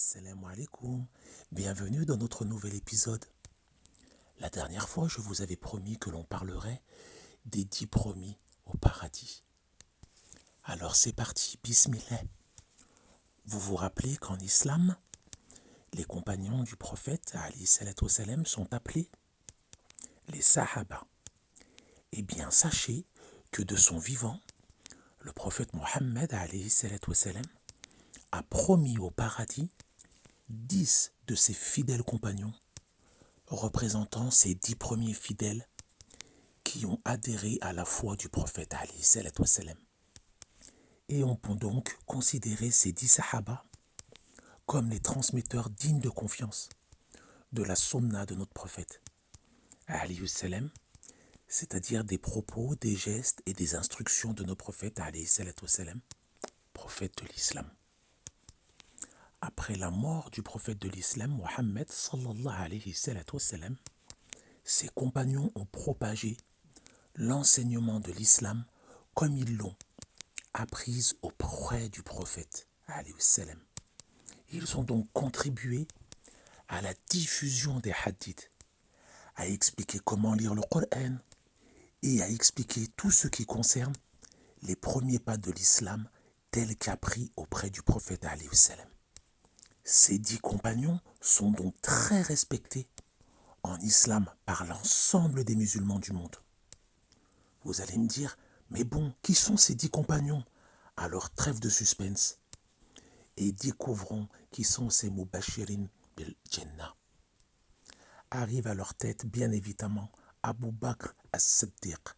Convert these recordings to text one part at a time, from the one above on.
Assalamu alaikum, bienvenue dans notre nouvel épisode. La dernière fois, je vous avais promis que l'on parlerait des 10 promis au paradis. Alors c'est parti, bismillah. Vous vous rappelez qu'en islam, les compagnons du prophète alayhi salatu wassalam sont appelés les sahaba. Eh bien, sachez que de son vivant, le prophète Mohammed alayhi salatu wassalam a promis au paradis 10 de ses fidèles compagnons, représentant ces 10 premiers fidèles qui ont adhéré à la foi du prophète alayhi salatu wassalam. Et on peut donc considérer ces 10 sahaba comme les transmetteurs dignes de confiance de la sunna de notre prophète alayhi salam, c'est-à-dire des propos, des gestes et des instructions de nos prophètes alayhi salatu wassalam, prophète de l'islam. Après la mort du prophète de l'islam, Mohammed sallallahu alayhi salatu wassalam, ses compagnons ont propagé l'enseignement de l'islam comme ils l'ont apprise auprès du prophète alayhi salam. Ils ont donc contribué à la diffusion des hadiths, à expliquer comment lire le Coran et à expliquer tout ce qui concerne les premiers pas de l'islam tels qu'appris auprès du prophète alayhi salam. Ces 10 compagnons sont donc très respectés en islam par l'ensemble des musulmans du monde. Vous allez me dire, mais bon, qui sont ces 10 compagnons? Alors trêve de suspense et découvrons qui sont ces Mubashirin bil Jannah. Arrive à leur tête bien évidemment Abu Bakr as-Siddiq,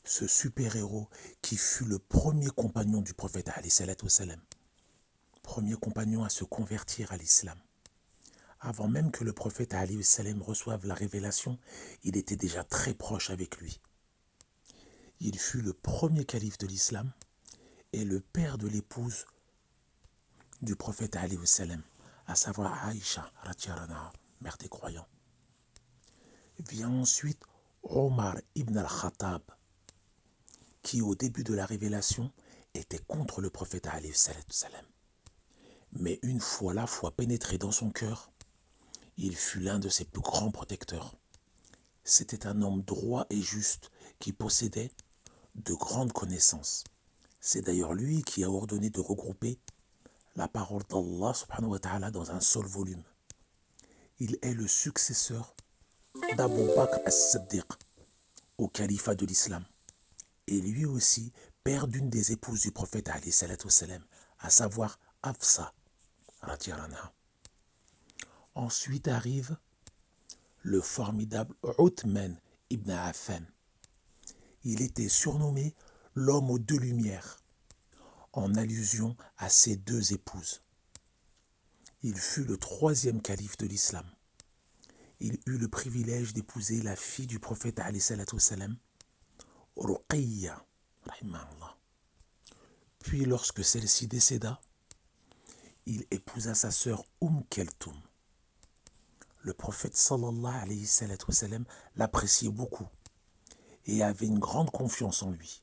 ce super-héros qui fut le premier compagnon du prophète alayhi salatu wassalam, premier compagnon à se convertir à l'islam. Avant même que le prophète alayhi salam reçoive la révélation, il était déjà très proche avec lui. Il fut le premier calife de l'islam et le père de l'épouse du prophète alayhi salam, à savoir Aïcha, mère des croyants. Vient ensuite Omar ibn al-Khattab, qui au début de la révélation était contre le prophète alayhi salam. Mais une fois la foi pénétrée dans son cœur, il fut l'un de ses plus grands protecteurs. C'était un homme droit et juste qui possédait de grandes connaissances. C'est d'ailleurs lui qui a ordonné de regrouper la parole d'Allah subhanahu wa ta'ala dans un seul volume. Il est le successeur d'Abu Bakr as-Siddiq au califat de l'islam. Et lui aussi, père d'une des épouses du prophète alayhi salatu wassalam, à savoir Hafsa radhiyallahu anha. Ensuite arrive le formidable Uthman ibn Affan. Il était surnommé l'homme aux 2 lumières, en allusion à ses 2 épouses. Il fut le 3e calife de l'islam. Il eut le privilège d'épouser la fille du prophète alayhi salatu wassalam, Ruqayya, rahimahullah. Puis lorsque celle-ci décéda, il épousa sa sœur Keltoum. Le prophète sallallahu alayhi salatu wassalam l'appréciait beaucoup et avait une grande confiance en lui.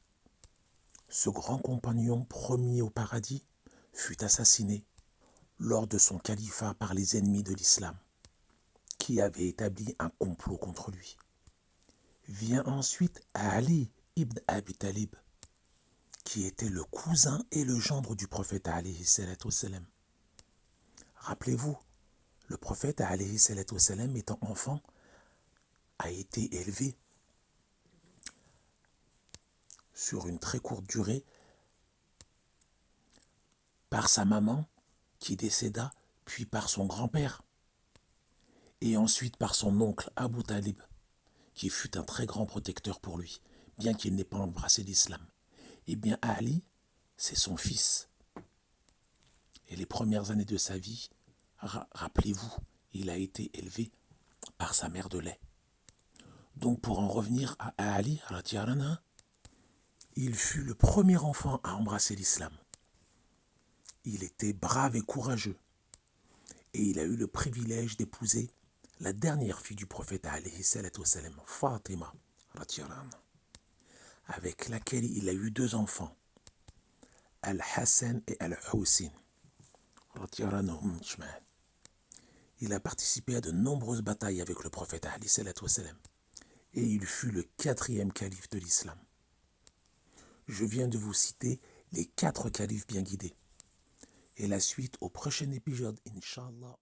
Ce grand compagnon promis au paradis fut assassiné lors de son califat par les ennemis de l'islam, qui avaient établi un complot contre lui. Vient ensuite Ali ibn Abi Talib, qui était le cousin et le gendre du prophète alayhi salatu wassalam. Rappelez-vous, le prophète alayhi salatu wassalam, étant enfant, a été élevé sur une très courte durée par sa maman qui décéda, puis par son grand-père, et ensuite par son oncle Abu Talib, qui fut un très grand protecteur pour lui, bien qu'il n'ait pas embrassé l'islam. Eh bien, Ali, c'est son fils. Et les premières années de sa vie, rappelez-vous, il a été élevé par sa mère de lait. Donc, pour en revenir à Ali, il fut le premier enfant à embrasser l'islam. Il était brave et courageux. Et il a eu le privilège d'épouser la dernière fille du prophète alayhi salatu wassalam, Fatima, avec laquelle il a eu 2 enfants, Al-Hassan et Al-Hussein. Il a participé à de nombreuses batailles avec le prophète alayhi salatu wassalam, et il fut le 4e calife de l'islam. Je viens de vous citer les 4 califes bien guidés. Et la suite au prochain épisode, Inch'Allah.